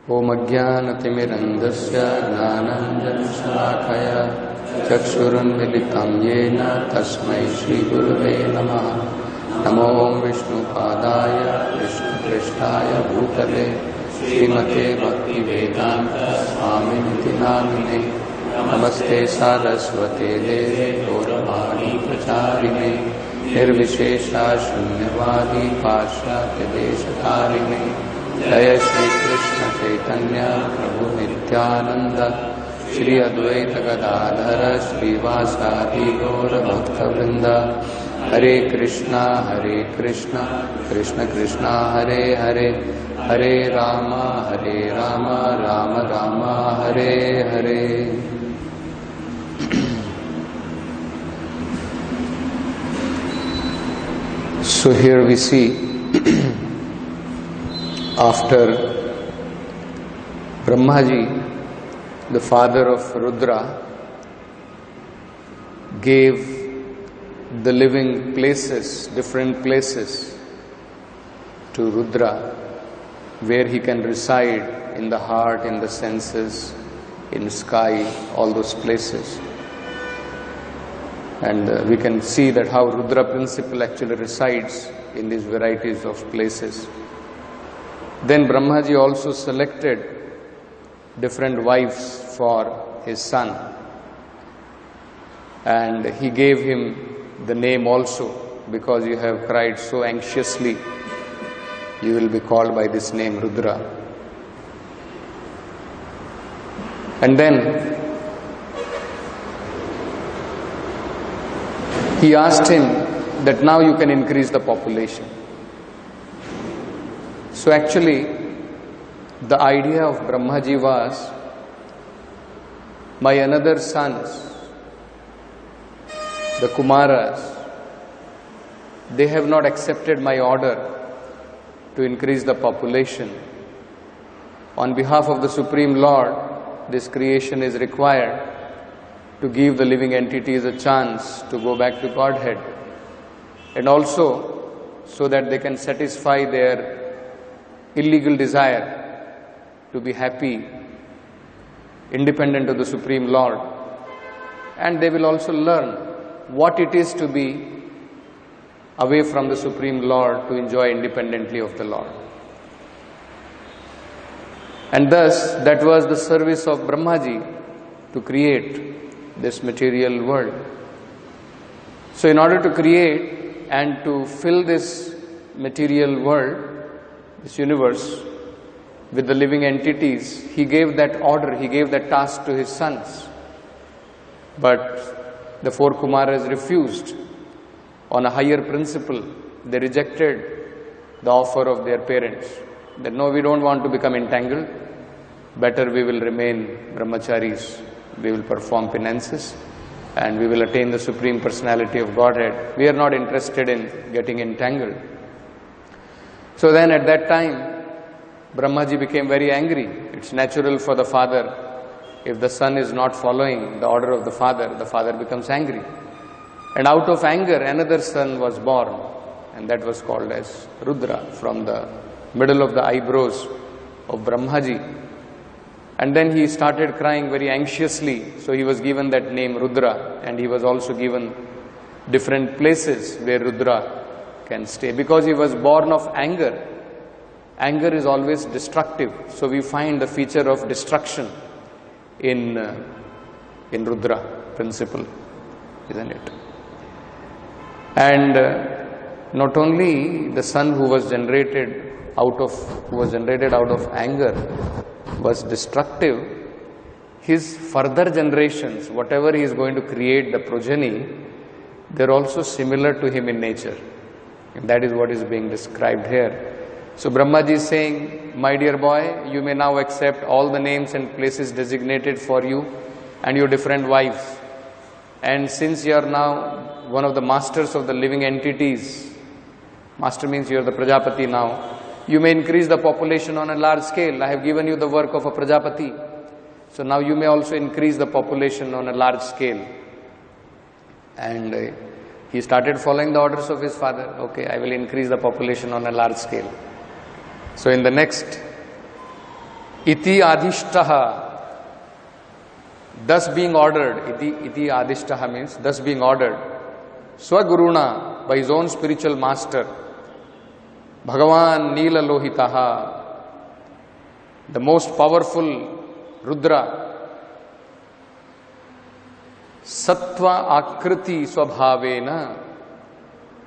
Om Ajnanatimirandasya Gnananjanashalakaya Chakshurunmilitam Yena Tasmai Shri Gurave Namaha. Namo Vishnu Padaya Vishnu Krishnaya Bhutale Srimate Bhakti Vedanta Swamiti Namine Namaste Saraswate Deve Gauravani Pracharine Nirvishesha Shunyavadi Pashyatya Deshatarine Jaya Shri Krishna Chaitanya Prabhu Nityananda Shri Advaita Gadadhara Shri Vasadi Gaura Bhakta Vrinda Hare Krishna Krishna Krishna Hare Hare Hare Rama Rama Rama Hare Hare. So here we see, after Brahmaji, the father of Rudra, gave the living places, different places to Rudra, where he can reside in the heart, in the senses, in sky, all those places. And we can see that how Rudra principle actually resides in these varieties of places. Then Brahmaji also selected different wives for his son, and he gave him the name also, because you have cried so anxiously, you will be called by this name Rudra. And then he asked him that now you can increase the population. So actually, the idea of Brahmaji was, my another sons, the Kumaras, they have not accepted my order to increase the population. On behalf of the Supreme Lord, this creation is required to give the living entities a chance to go back to Godhead, and also so that they can satisfy their illegal desire to be happy, independent of the Supreme Lord, and they will also learn what it is to be away from the Supreme Lord, to enjoy independently of the Lord. And thus, that was the service of Brahmaji, to create this material world. So in order to create and to fill this material world, this universe, with the living entities, he gave that order, he gave that task to his sons. But the four Kumaras refused. On a higher principle, they rejected the offer of their parents, that no, we don't want to become entangled, better we will remain brahmacharis, we will perform penances, and we will attain the Supreme Personality of Godhead. We are not interested in getting entangled. So then at that time, Brahmaji became very angry. It's natural for the father, if the son is not following the order of the father becomes angry. And out of anger, another son was born, and that was called as Rudra, from the middle of the eyebrows of Brahmaji. And then he started crying very anxiously, so he was given that name Rudra, and he was also given different places where Rudra can stay, because he was born of anger. Anger is always destructive, so we find the feature of destruction in Rudra principle, isn't it? And not only the son who was generated out of anger was destructive, his further generations, whatever he is going to create, the progeny, they are also similar to him in nature. And that is what is being described here. So Brahmaji is saying, my dear boy, you may now accept all the names and places designated for you and your different wives. And since you are now one of the masters of the living entities, master means you are the Prajapati now, you may increase the population on a large scale. I have given you the work of a Prajapati. So now you may also increase the population on a large scale. And he started following the orders of his father. Okay, I will increase the population on a large scale. So in the next Iti adhishtaha, thus being ordered. Iti adhishtaha means thus being ordered. Swaguruna, by his own spiritual master. Bhagavan Nila Lohitaha, the most powerful Rudra. Sattva Akriti Swabhavena.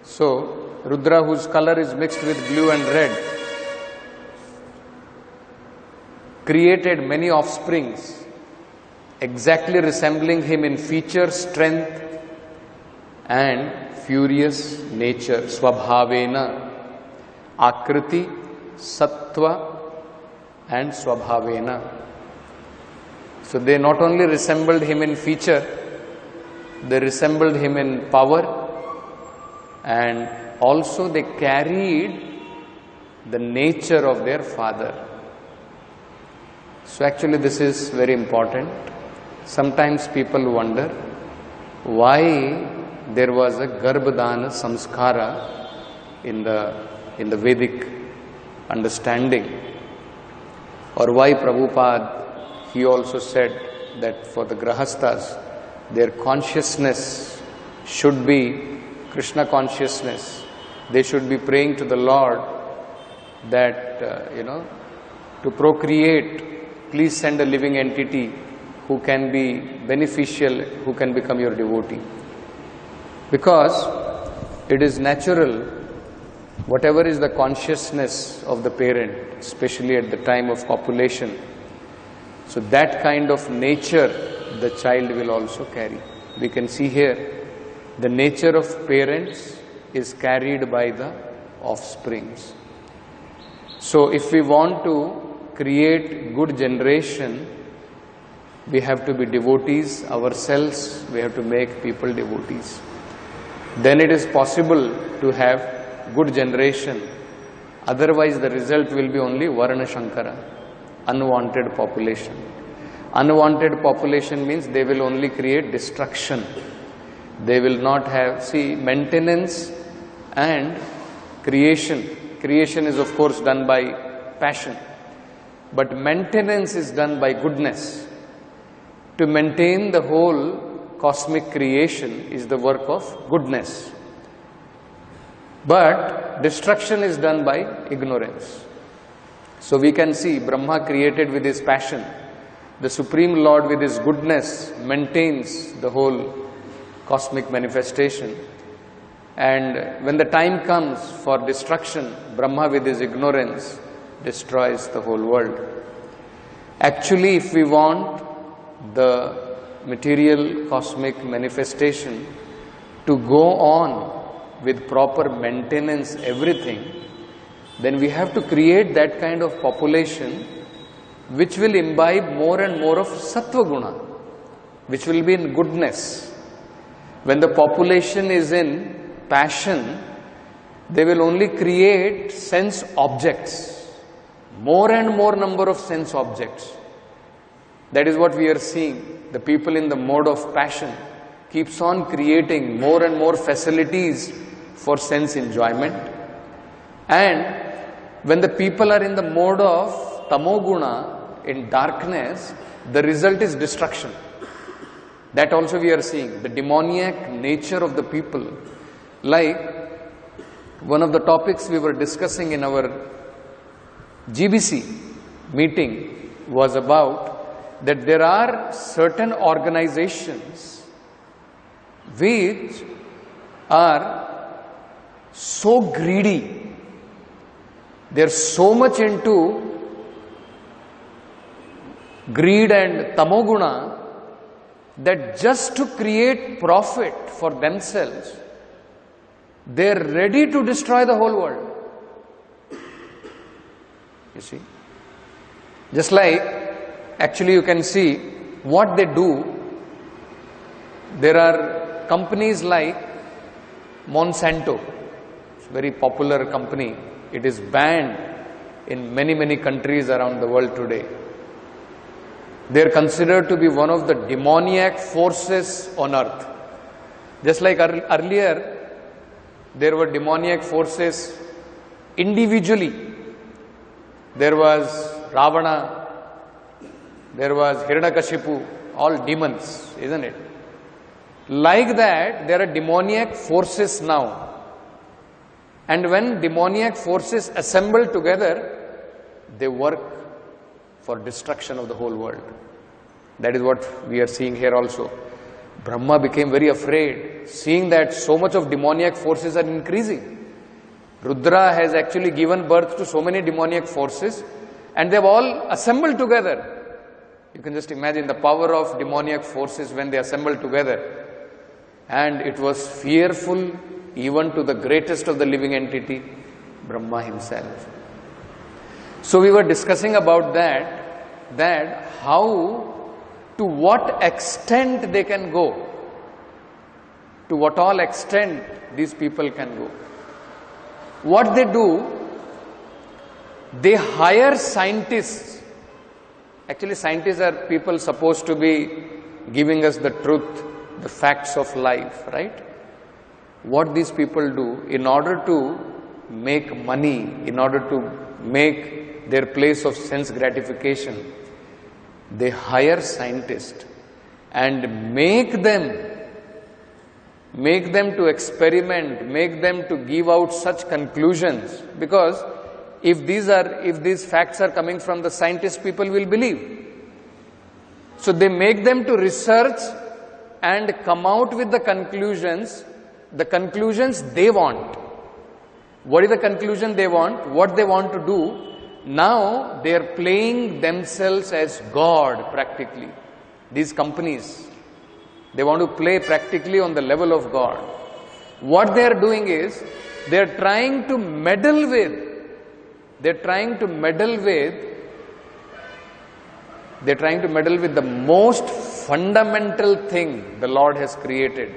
So, Rudra, whose color is mixed with blue and red, created many offsprings exactly resembling him in feature, strength and furious nature. Swabhavena, Akriti, Sattva and Swabhavena. So they not only resembled him in feature, they resembled him in power, and also they carried the nature of their father. So actually this is very important. Sometimes people wonder why there was a Garbhadana Samskara in the Vedic understanding, or why Prabhupada, he also said that for the Grahasthas, their consciousness should be Krishna consciousness. They should be praying to the Lord that, to procreate, please send a living entity who can be beneficial, who can become your devotee. Because it is natural, whatever is the consciousness of the parent, especially at the time of copulation, so that kind of nature the child will also carry. We can see here, the nature of parents is carried by the offsprings. So if we want to create good generation, we have to be devotees ourselves, we have to make people devotees. Then it is possible to have good generation. Otherwise the result will be only Varna Shankara, unwanted population. Unwanted population means they will only create destruction. They will not have, maintenance and creation. Creation is of course done by passion, but maintenance is done by goodness. To maintain the whole cosmic creation is the work of goodness. But destruction is done by ignorance. So we can see Brahma created with his passion. The Supreme Lord with his goodness maintains the whole cosmic manifestation. And when the time comes for destruction, Brahma with his ignorance destroys the whole world. Actually, if we want the material cosmic manifestation to go on with proper maintenance, everything, then we have to create that kind of population which will imbibe more and more of sattva guna, which will be in goodness. When the population is in passion, they will only create sense objects, more and more number of sense objects. That is what we are seeing. The people in the mode of passion keeps on creating more and more facilities for sense enjoyment. And when the people are in the mode of tamoguna, in darkness, the result is destruction. That also we are seeing, the demoniac nature of the people. Like one of the topics we were discussing in our GBC meeting was about that there are certain organizations which are so greedy, they are so much into greed and tamoguna that just to create profit for themselves, they are ready to destroy the whole world. You see? Just like, actually you can see what they do. There are companies like Monsanto, it's a very popular company. It is banned in many countries around the world today. They are considered to be one of the demoniac forces on earth. Just like earlier, there were demoniac forces individually. There was Ravana, there was Hiranyakashipu, all demons, isn't it? Like that, there are demoniac forces now. And when demoniac forces assemble together, they work for destruction of the whole world. That is what we are seeing here also. Brahma became very afraid, seeing that so much of demoniac forces are increasing. Rudra has actually given birth to so many demoniac forces, and they have all assembled together. You can just imagine the power of demoniac forces when they assemble together. And it was fearful even to the greatest of the living entity, Brahma himself. So we were discussing about that how, to what extent they can go, to what all extent these people can go. What they do, they hire scientists. Actually, scientists are people supposed to be giving us the truth, the facts of life, right? What these people do, in order to make money, in order to make their place of sense gratification, they hire scientists and make them to experiment, make them to give out such conclusions, because if these facts are coming from the scientists, people will believe. So they make them to research and come out with the conclusions they want. What is the conclusion they want? What they want to do? Now they are playing themselves as God practically. These companies, they want to play practically on the level of God. What they are doing is, they are trying to meddle with the most fundamental thing the Lord has created.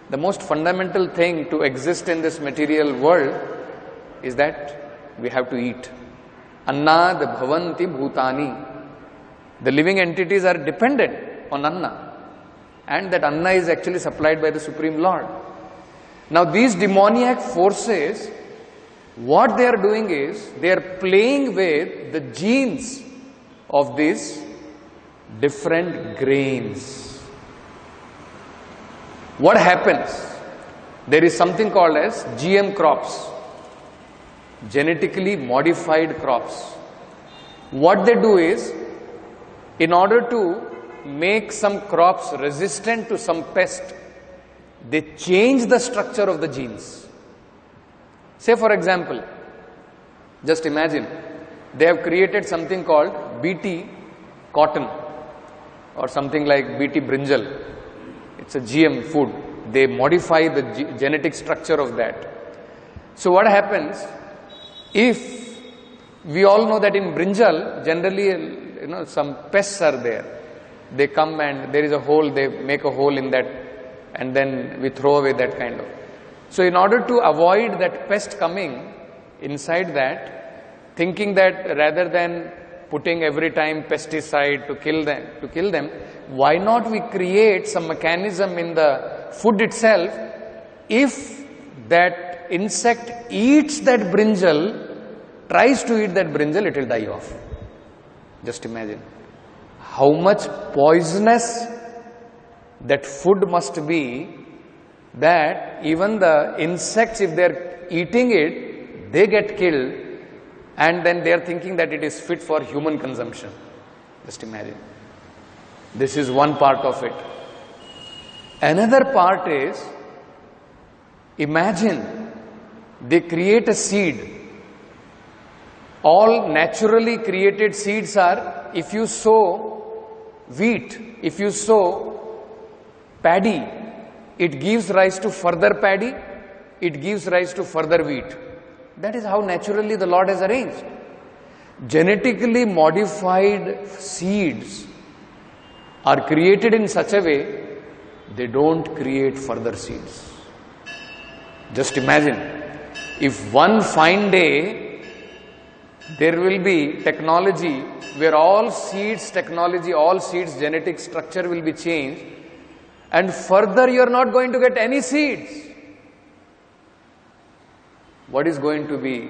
The most fundamental thing to exist in this material world is that we have to eat. Annad bhavanti bhutani. The living entities are dependent on Anna. And that Anna is actually supplied by the Supreme Lord. Now these demoniac forces, what they are doing is, they are playing with the genes of these different grains. What happens? There is something called as GM crops, genetically modified crops. What they do is, in order to make some crops resistant to some pest, they change the structure of the genes. Say for example, just imagine, they have created something called BT cotton or something like BT brinjal. It's a GM food. They modify the genetic structure of that. So what happens, if we all know that in brinjal, generally, some pests are there. They come and there is a hole, they make a hole in that, and then we throw away that kind of. So in order to avoid that pest coming inside that, thinking that rather than putting every time pesticide to kill them, why not we create some mechanism in the food itself? If that insect eats that brinjal, tries to eat that brinjal, it will die off. Just imagine how much poisonous that food must be, that even the insects, if they are eating it, they get killed, and then they are thinking that it is fit for human consumption. Just imagine. This is one part of it. Another part is, imagine they create a seed. All naturally created seeds are, if you sow wheat, if you sow paddy, it gives rise to further paddy, it gives rise to further wheat. That is how naturally the Lord has arranged. Genetically modified seeds are created in such a way, they don't create further seeds. Just imagine, if one fine day there will be technology where all seeds genetic structure will be changed, and further you are not going to get any seeds. What is going to be,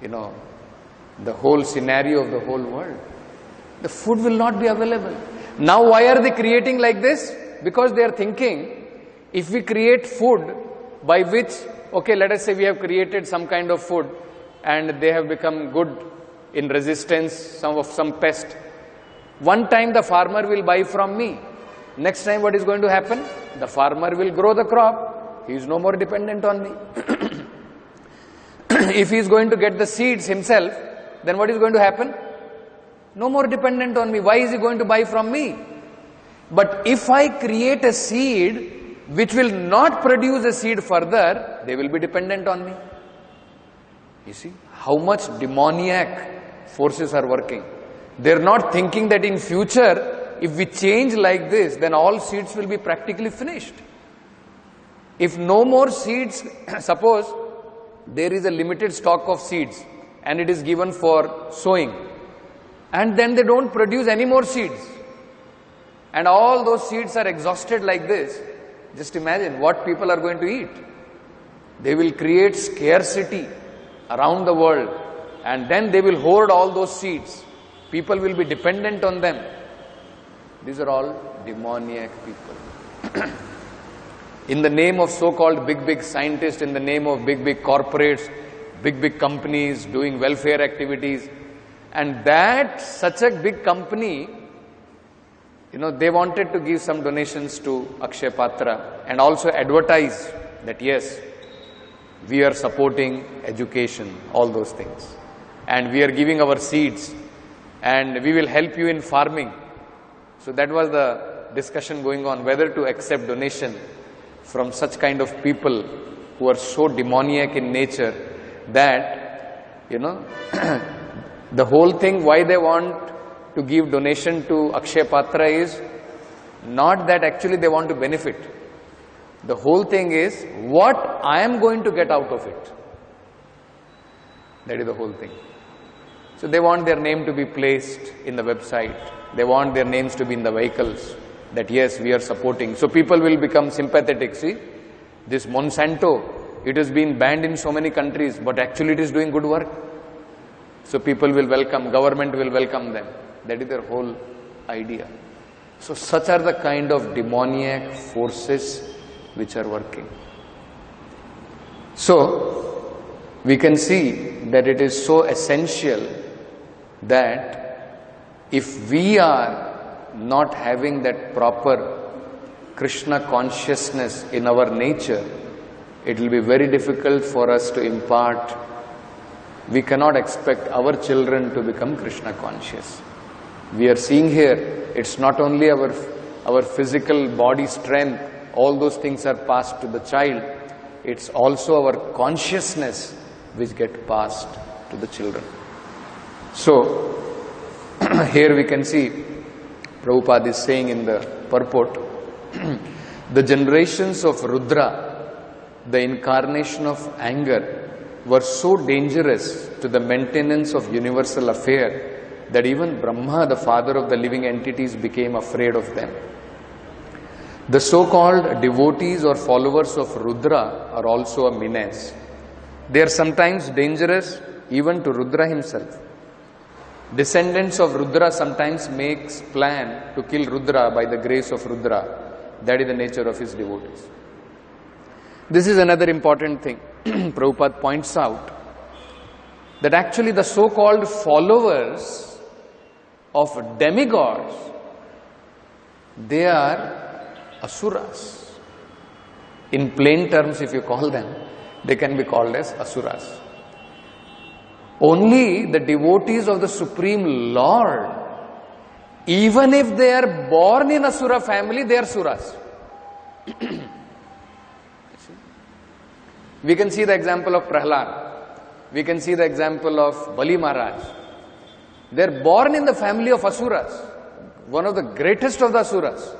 the whole scenario of the whole world? The food will not be available. Now why are they creating like this? Because they are thinking, if we create food by which, okay, let us say we have created some kind of food and they have become good in resistance some pest. One time the farmer will buy from me. Next time what is going to happen? The farmer will grow the crop. He is no more dependent on me. If he is going to get the seeds himself, then what is going to happen? No more dependent on me. Why is he going to buy from me? But if I create a seed which will not produce a seed further, they will be dependent on me. You see how much demoniac forces are working. They are not thinking that in future, if we change like this, then all seeds will be practically finished. If no more seeds, suppose there is a limited stock of seeds and it is given for sowing, and then they don't produce any more seeds, and all those seeds are exhausted like this, just imagine what people are going to eat. They will create scarcity around the world, and then they will hoard all those seeds. People will be dependent on them. These are all demoniac people. In the name of so-called big scientists, in the name of big corporates, big companies doing welfare activities, and that such a big company, they wanted to give some donations to Akshay Patra and also advertise that yes, we are supporting education, all those things, and we are giving our seeds and we will help you in farming. So that was the discussion going on, whether to accept donation from such kind of people who are so demoniac in nature that, the whole thing why they want to give donation to Akshay Patra is not that actually they want to benefit. The whole thing is what I am going to get out of it. That is the whole thing. So they want their name to be placed in the website. They want their names to be in the vehicles. That yes, we are supporting. So people will become sympathetic. See, this Monsanto, it has been banned in so many countries, but actually it is doing good work. So people will welcome, government will welcome them. That is their whole idea. So such are the kind of demoniac forces which are working. So we can see that it is so essential that if we are not having that proper Krishna consciousness in our nature, it will be very difficult for us to impart. We cannot expect our children to become Krishna conscious. We are seeing here, it's not only our physical body strength, all those things are passed to the child, it's also our consciousness which get passed to the children. So, here we can see, Prabhupada is saying in the purport, the generations of Rudra, the incarnation of anger, were so dangerous to the maintenance of universal affair that even Brahma, the father of the living entities, became afraid of them. The so-called devotees or followers of Rudra are also a menace. They are sometimes dangerous even to Rudra himself. Descendants of Rudra sometimes makes plan to kill Rudra by the grace of Rudra. That is the nature of his devotees. This is another important thing. Prabhupada points out that actually the so-called followers of demigods, they are asuras. In plain terms, if you call them, they can be called as asuras. Only the devotees of the Supreme Lord, even if they are born in Asura family, they are suras. We can see the example of Prahlad. We can see the example of Bali Maharaj. They are born in the family of Asuras, one of the greatest of the Asuras.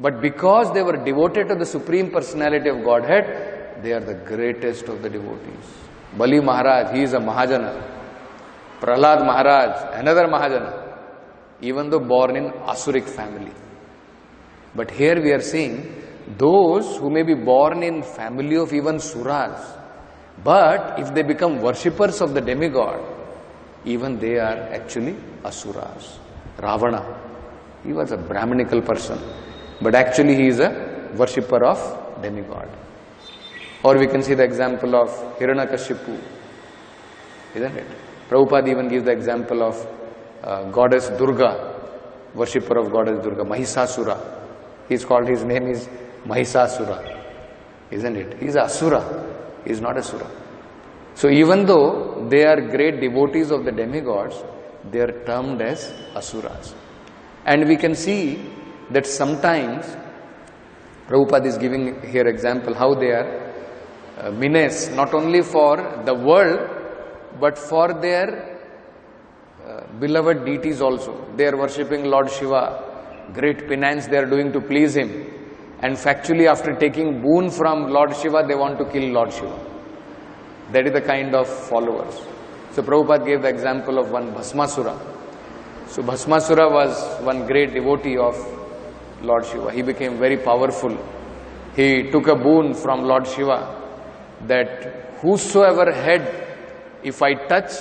But because they were devoted to the Supreme Personality of Godhead, they are the greatest of the devotees. Bali Maharaj, he is a Mahajana. Prahlad Maharaj, another Mahajana, even though born in Asuric family. But here we are seeing those who may be born in family of even Suras, but if they become worshippers of the demigod, even they are actually asuras. Ravana, he was a Brahminical person, but actually he is a worshipper of demigod. Or we can see the example of Hiranyakashipu, isn't it? Prabhupada even gives the example of goddess Durga, worshipper of goddess Durga, Mahisasura. His name is Mahisasura, isn't it? He is Asura, he is not Asura. So even though they are great devotees of the demigods, they are termed as Asuras. And we can see that sometimes, Prabhupada is giving here example how they are menace not only for the world, but for their beloved deities also. They are worshipping Lord Shiva, great penance they are doing to please him. And factually, after taking boon from Lord Shiva, they want to kill Lord Shiva. That is the kind of followers. So Prabhupada gave the example of one Bhasmasura. So Bhasmasura was one great devotee of Lord Shiva. He became very powerful. He took a boon from Lord Shiva that whosoever head, if I touch,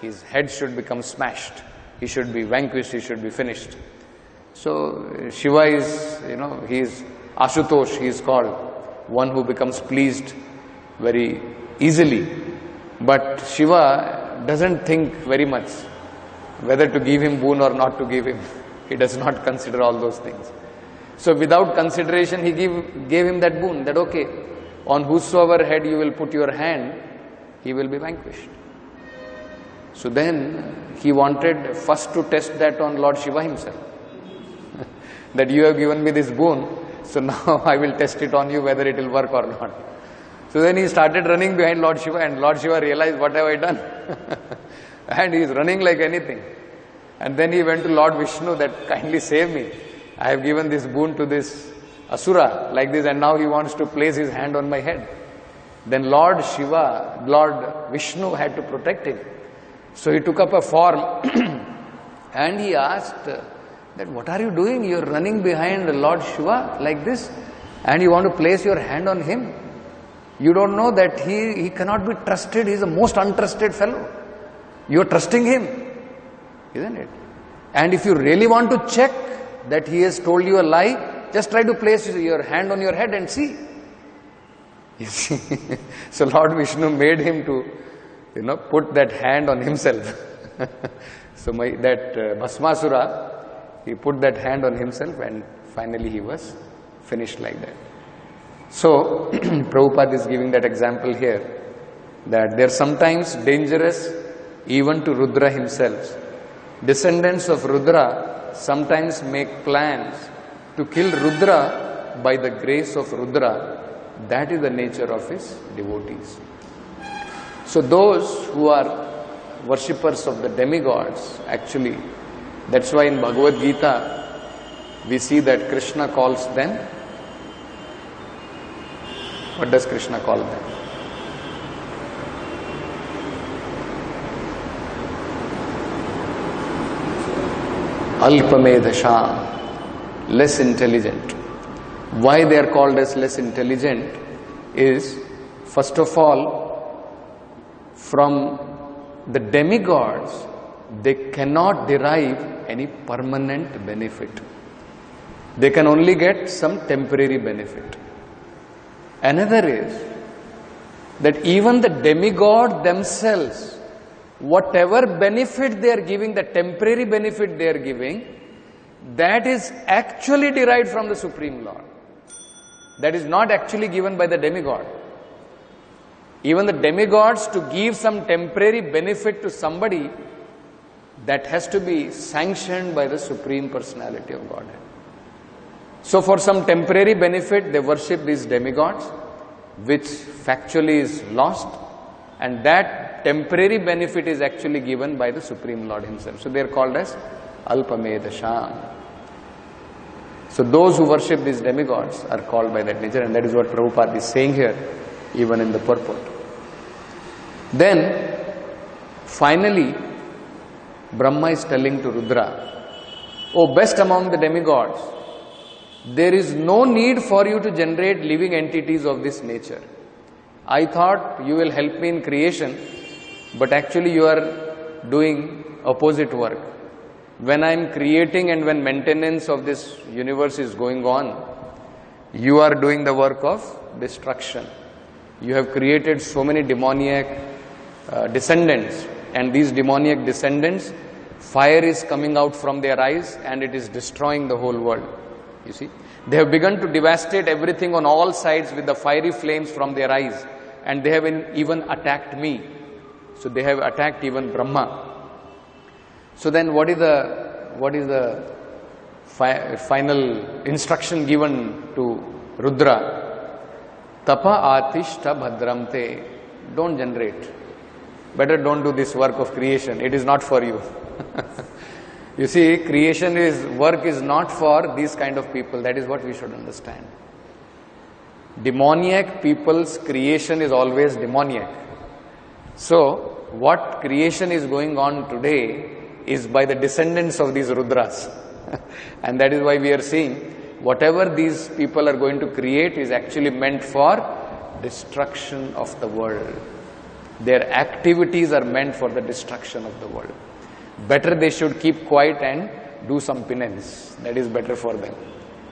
his head should become smashed. He should be vanquished, he should be finished. So Shiva is, he is Ashutosh, he is called, one who becomes pleased very easily. But Shiva doesn't think very much whether to give him boon or not to give him. He does not consider all those things. So without consideration, he gave him that boon, that okay, on whosoever head you will put your hand, he will be vanquished. So then he wanted first to test that on Lord Shiva himself. That you have given me this boon, so now I will test it on you whether it will work or not. So then he started running behind Lord Shiva, and Lord Shiva realized, what have I done? And he is running like anything. And then he went to Lord Vishnu that kindly save me. I have given this boon to this Asura like this, and now he wants to place his hand on my head. Then Lord Shiva, Lord Vishnu had to protect him. So he took up a form and he asked that, what are you doing? You are running behind Lord Shiva like this and you want to place your hand on him. You don't know that he cannot be trusted. He is the most untrusted fellow. You are trusting him, isn't it? And if you really want to check that he has told you a lie, just try to place your hand on your head and see. You see, so Lord Vishnu made him to, put that hand on himself. So Bhasmasura, he put that hand on himself and finally he was finished like that. So Prabhupada is giving that example here, that they are sometimes dangerous even to Rudra himself. Descendants of Rudra sometimes make plans to kill Rudra by the grace of Rudra. That is the nature of his devotees. So those who are worshippers of the demigods, actually, that's why in Bhagavad Gita we see that Krishna calls them, what does Krishna call them? Alpamedhasham, less intelligent. Why they are called as less intelligent is, first of all, from the demigods, they cannot derive any permanent benefit. They can only get some temporary benefit. Another is that even the demigod themselves, whatever benefit they are giving, the temporary benefit they are giving, that is actually derived from the Supreme Lord. That is not actually given by the demigod. Even the demigods, to give some temporary benefit to somebody, that has to be sanctioned by the Supreme Personality of Godhead. So for some temporary benefit, they worship these demigods, which factually is lost, and that temporary benefit is actually given by the Supreme Lord himself. So they are called as Alpamedhasham. So those who worship these demigods are called by that nature, and that is what Prabhupada is saying here, even in the purport. Then, finally, Brahma is telling to Rudra, O best among the demigods, there is no need for you to generate living entities of this nature. I thought you will help me in creation, but actually you are doing opposite work. When I am creating and when maintenance of this universe is going on, you are doing the work of destruction. You have created so many demoniac descendants, and these demoniac descendants, fire is coming out from their eyes and it is destroying the whole world. You see, they have begun to devastate everything on all sides with the fiery flames from their eyes, and they have even attacked me. So they have attacked even Brahma. So then what is the final instruction given to Rudra? Tapa atishta bhadramte. Don't generate. Better don't do this work of creation. It is not for you. You see, work is not for these kind of people. That is what we should understand. Demoniac people's creation is always demoniac. So, what creation is going on today is by the descendants of these Rudras. And that is why we are seeing whatever these people are going to create is actually meant for destruction of the world. Their activities are meant for the destruction of the world. Better they should keep quiet and do some penance. That is better for them.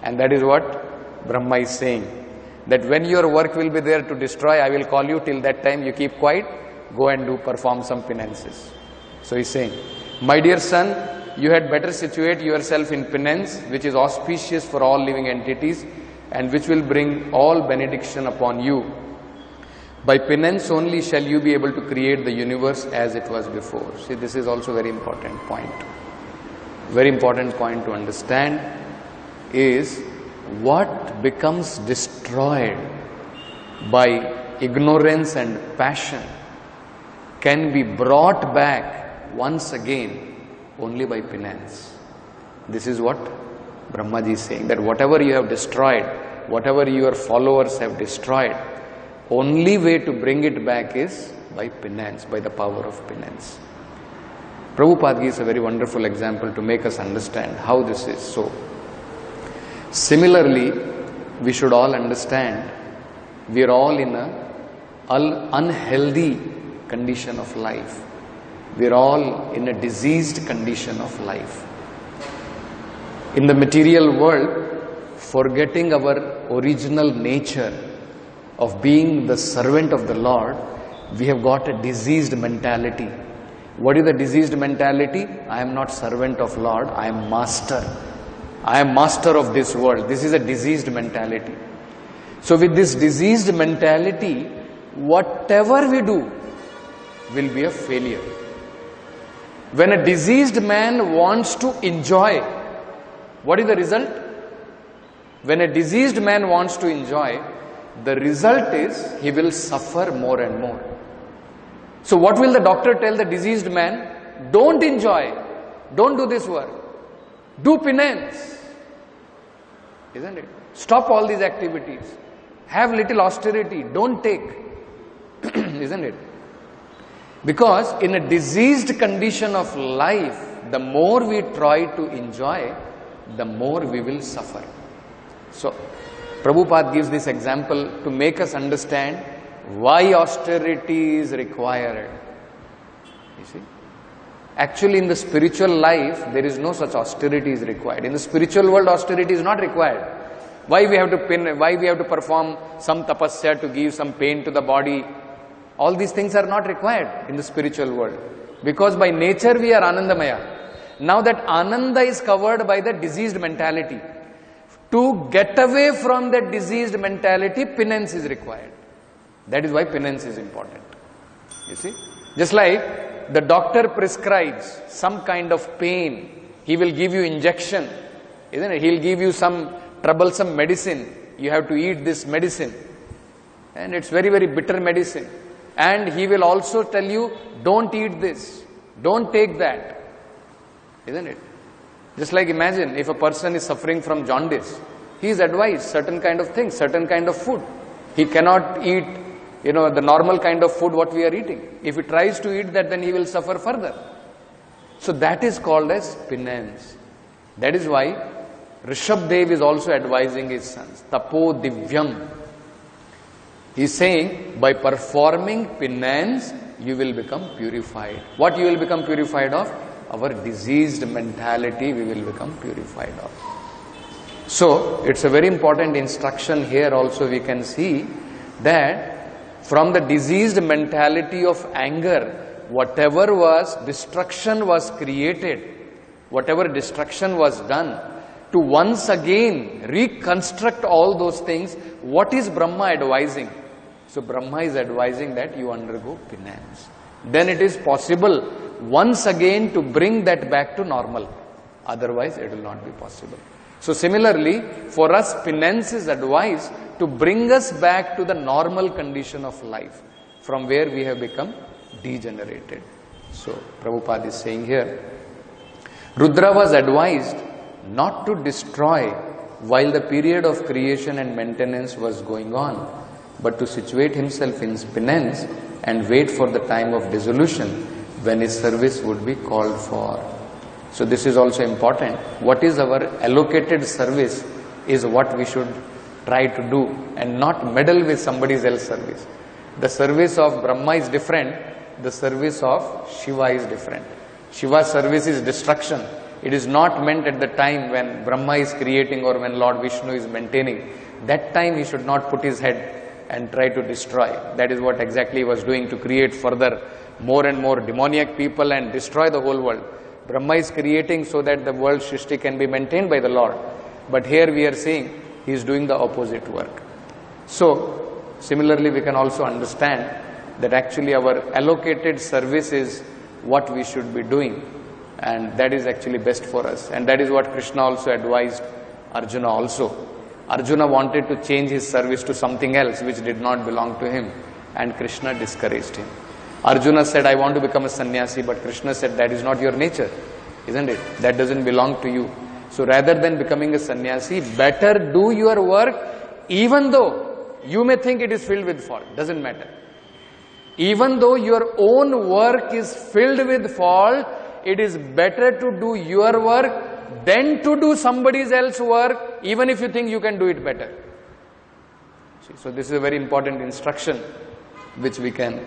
And that is what Brahma is saying. That when your work will be there to destroy, I will call you. Till that time you keep quiet, go and perform some penances. So he is saying, my dear son, you had better situate yourself in penance, which is auspicious for all living entities and which will bring all benediction upon you. By penance only shall you be able to create the universe as it was before. See, this is also very important point. Very important point to understand is what becomes destroyed by ignorance and passion can be brought back once again only by penance. This is what Brahmaji is saying, that whatever you have destroyed, whatever your followers have destroyed, only way to bring it back is by penance, by the power of penance. Prabhupada gives a very wonderful example to make us understand how this is so. Similarly, we should all understand we are all in an unhealthy condition of life. We are all in a diseased condition of life. In the material world, forgetting our original nature of being the servant of the Lord, we have got a diseased mentality. What is the diseased mentality? I am not servant of Lord, I am master. I am master of this world. This is a diseased mentality. So with this diseased mentality, whatever we do will be a failure. When a diseased man wants to enjoy, what is the result? When a diseased man wants to enjoy, the result is he will suffer more and more. So what will the doctor tell the diseased man? Don't enjoy. Don't do this work. Do penance. Isn't it? Stop all these activities. Have little austerity. Don't take. Isn't it? Because in a diseased condition of life, the more we try to enjoy, the more we will suffer. So, Prabhupada gives this example to make us understand why austerity is required. You see? Actually, in the spiritual life, there is no such austerity is required. In the spiritual world, austerity is not required. Why we have to perform some tapasya to give some pain to the body? All these things are not required in the spiritual world. Because by nature we are Anandamaya. Now that Ananda is covered by the diseased mentality. To get away from that diseased mentality, penance is required. That is why penance is important. You see? Just like the doctor prescribes some kind of pain, he will give you injection, isn't it? He will give you some troublesome medicine. You have to eat this medicine. And it's very, very bitter medicine. And he will also tell you, don't eat this, don't take that. Isn't it? Just like imagine if a person is suffering from jaundice, he is advised certain kind of things, certain kind of food. He cannot eat, the normal kind of food what we are eating. If he tries to eat that, then he will suffer further. So that is called as penance. That is why Rishabdev is also advising his sons, Tapo Divyam. He is saying, by performing penance, you will become purified. What you will become purified of? Our diseased mentality we will become purified of. So, it's a very important instruction here also we can see that from the diseased mentality of anger, whatever was destruction was created, whatever destruction was done, to once again reconstruct all those things, what is Brahma advising? So Brahma is advising that you undergo penance. Then it is possible once again to bring that back to normal. Otherwise it will not be possible. So similarly, for us penance is advised to bring us back to the normal condition of life, from where we have become degenerated. So Prabhupada is saying here, Rudra was advised not to destroy while the period of creation and maintenance was going on, but to situate himself in penance and wait for the time of dissolution when his service would be called for. So this is also important. What is our allocated service is what we should try to do and not meddle with somebody else's service. The service of Brahma is different, the service of Shiva is different. Shiva's service is destruction. It is not meant at the time when Brahma is creating or when Lord Vishnu is maintaining. That time he should not put his head and try to destroy. That is what exactly he was doing, to create further more and more demoniac people and destroy the whole world. Brahma is creating so that the world Shrishti can be maintained by the Lord. But here we are seeing he is doing the opposite work. So, similarly we can also understand that actually our allocated service is what we should be doing, and that is actually best for us. And that is what Krishna also advised Arjuna also. Arjuna wanted to change his service to something else which did not belong to him, and Krishna discouraged him. Arjuna said, I want to become a sannyasi, but Krishna said, that is not your nature, isn't it? That doesn't belong to you. So rather than becoming a sannyasi, better do your work, even though you may think it is filled with fault. Doesn't matter. Even though your own work is filled with fault, it is better to do your work than to do somebody else's work, even if you think you can do it better. So this is a very important instruction which we can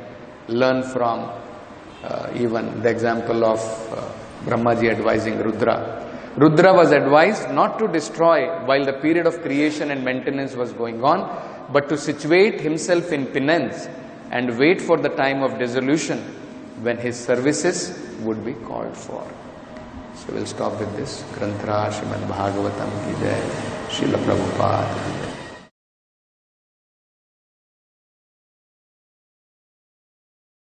learn from even the example of Brahmaji advising Rudra. Rudra was advised not to destroy while the period of creation and maintenance was going on, but to situate himself in penance and wait for the time of dissolution when his services would be called for. So we'll stop with this. Granthra Srimad Bhagavatam ki jai. Srila Prabhupada.